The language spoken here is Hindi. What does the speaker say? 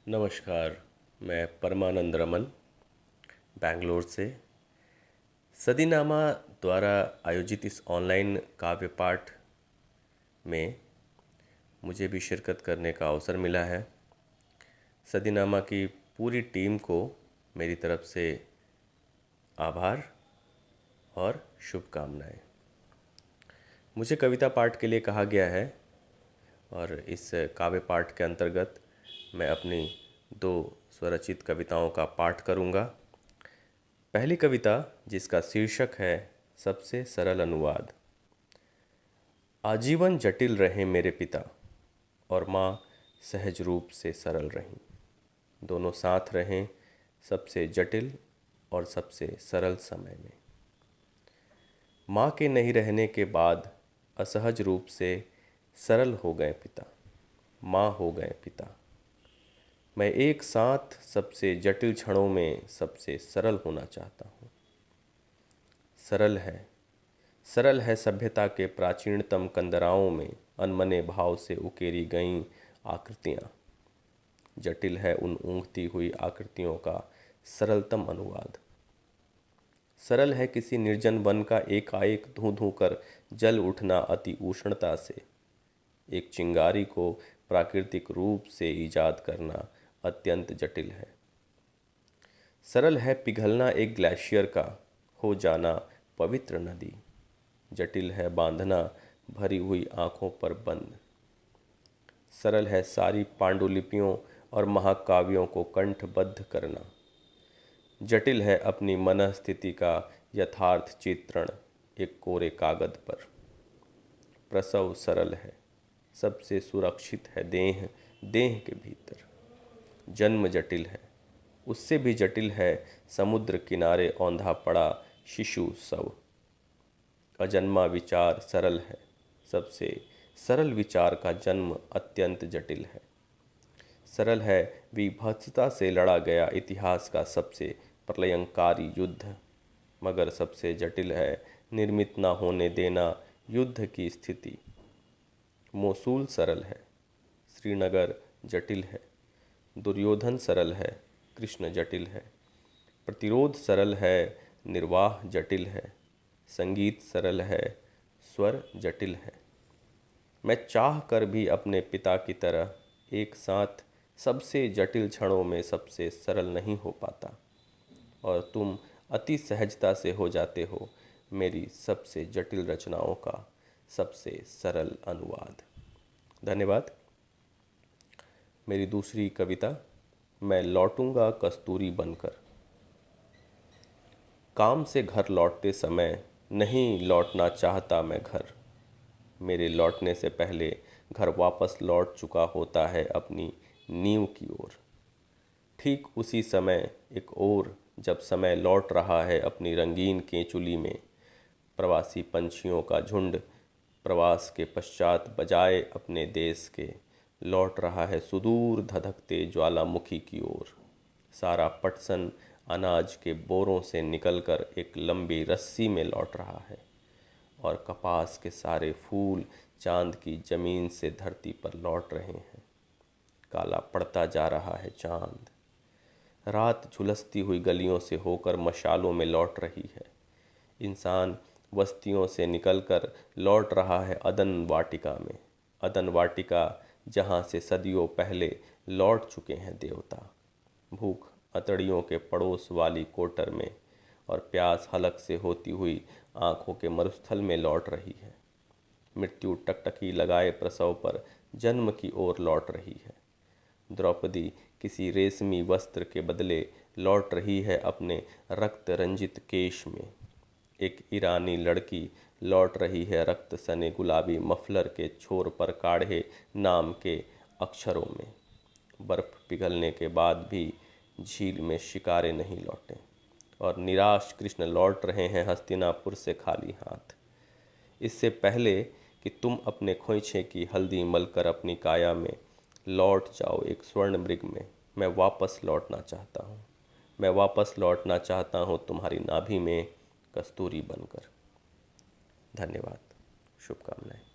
नमस्कार। मैं परमानंद रमन बैंगलोर से सदीनामा द्वारा आयोजित इस ऑनलाइन काव्य पाठ में मुझे भी शिरकत करने का अवसर मिला है। सदीनामा की पूरी टीम को मेरी तरफ से आभार और शुभकामनाएं। मुझे कविता पाठ के लिए कहा गया है और इस काव्य पाठ के अंतर्गत मैं अपनी 2 स्वरचित कविताओं का पाठ करूंगा। पहली कविता जिसका शीर्षक है सबसे सरल अनुवाद। आजीवन जटिल रहे मेरे पिता और माँ सहज रूप से सरल रहीं। दोनों साथ रहें सबसे जटिल और सबसे सरल समय में। माँ के नहीं रहने के बाद असहज रूप से सरल हो गए पिता, माँ हो गए पिता। मैं एक साथ सबसे जटिल क्षणों में सबसे सरल होना चाहता हूँ। सरल है सभ्यता के प्राचीनतम कंदराओं में अनमने भाव से उकेरी गईं आकृतियाँ। जटिल है उन ऊँघती हुई आकृतियों का सरलतम अनुवाद। सरल है किसी निर्जन वन का एकाएक धूं धूं कर जल उठना अति उष्णता से। एक चिंगारी को प्राकृतिक रूप से ईजाद करना अत्यंत जटिल है। सरल है पिघलना एक ग्लेशियर का, हो जाना पवित्र नदी। जटिल है बांधना भरी हुई आँखों पर बंद। सरल है सारी पांडुलिपियों और महाकाव्यों को कंठबद्ध करना। जटिल है अपनी मनःस्थिति का यथार्थ चित्रण एक कोरे कागज पर। प्रसव सरल है, सबसे सुरक्षित है देह के भीतर। जन्म जटिल है, उससे भी जटिल है समुद्र किनारे औंधा पड़ा शिशु शव। अजन्मा विचार सरल है, सबसे सरल विचार का जन्म अत्यंत जटिल है। सरल है विभत्सता से लड़ा गया इतिहास का सबसे प्रलयंकारी युद्ध, मगर सबसे जटिल है निर्मित न होने देना युद्ध की स्थिति। मोसूल सरल है, श्रीनगर जटिल है। दुर्योधन सरल है, कृष्ण जटिल है। प्रतिरोध सरल है, निर्वाह जटिल है। संगीत सरल है, स्वर जटिल है। मैं चाह कर भी अपने पिता की तरह एक साथ सबसे जटिल क्षणों में सबसे सरल नहीं हो पाता, और तुम अति सहजता से हो जाते हो मेरी सबसे जटिल रचनाओं का सबसे सरल अनुवाद। धन्यवाद। मेरी दूसरी कविता, मैं लौटूंगा कस्तूरी बनकर। काम से घर लौटते समय नहीं लौटना चाहता मैं घर। मेरे लौटने से पहले घर वापस लौट चुका होता है अपनी नींव की ओर। ठीक उसी समय एक और जब समय लौट रहा है अपनी रंगीन केंचुली में, प्रवासी पंछियों का झुंड प्रवास के पश्चात बजाए अपने देश के लौट रहा है सुदूर धधकते ज्वालामुखी की ओर। सारा पटसन अनाज के बोरों से निकलकर एक लंबी रस्सी में लौट रहा है, और कपास के सारे फूल चांद की जमीन से धरती पर लौट रहे हैं। काला पड़ता जा रहा है चांद। रात झुलसती हुई गलियों से होकर मशालों में लौट रही है। इंसान बस्तियों से निकलकर लौट रहा है अदन वाटिका में। अदन वाटिका जहाँ से सदियों पहले लौट चुके हैं देवता। भूख अतड़ियों के पड़ोस वाली कोटर में और प्यास हलक से होती हुई आँखों के मरुस्थल में लौट रही है। मृत्यु टकटकी लगाए प्रसव पर जन्म की ओर लौट रही है। द्रौपदी किसी रेशमी वस्त्र के बदले लौट रही है अपने रक्त रंजित केश में। एक ईरानी लड़की लौट रही है रक्त सने गुलाबी मफलर के छोर पर काढ़े नाम के अक्षरों में। बर्फ पिघलने के बाद भी झील में शिकारे नहीं लौटे, और निराश कृष्ण लौट रहे हैं हस्तिनापुर से खाली हाथ। इससे पहले कि तुम अपने खोइछे की हल्दी मलकर अपनी काया में लौट जाओ एक स्वर्ण मृग में, मैं वापस लौटना चाहता हूँ। मैं वापस लौटना चाहता हूँ तुम्हारी नाभि में कस्तूरी बनकर। धन्यवाद। शुभकामनाएं।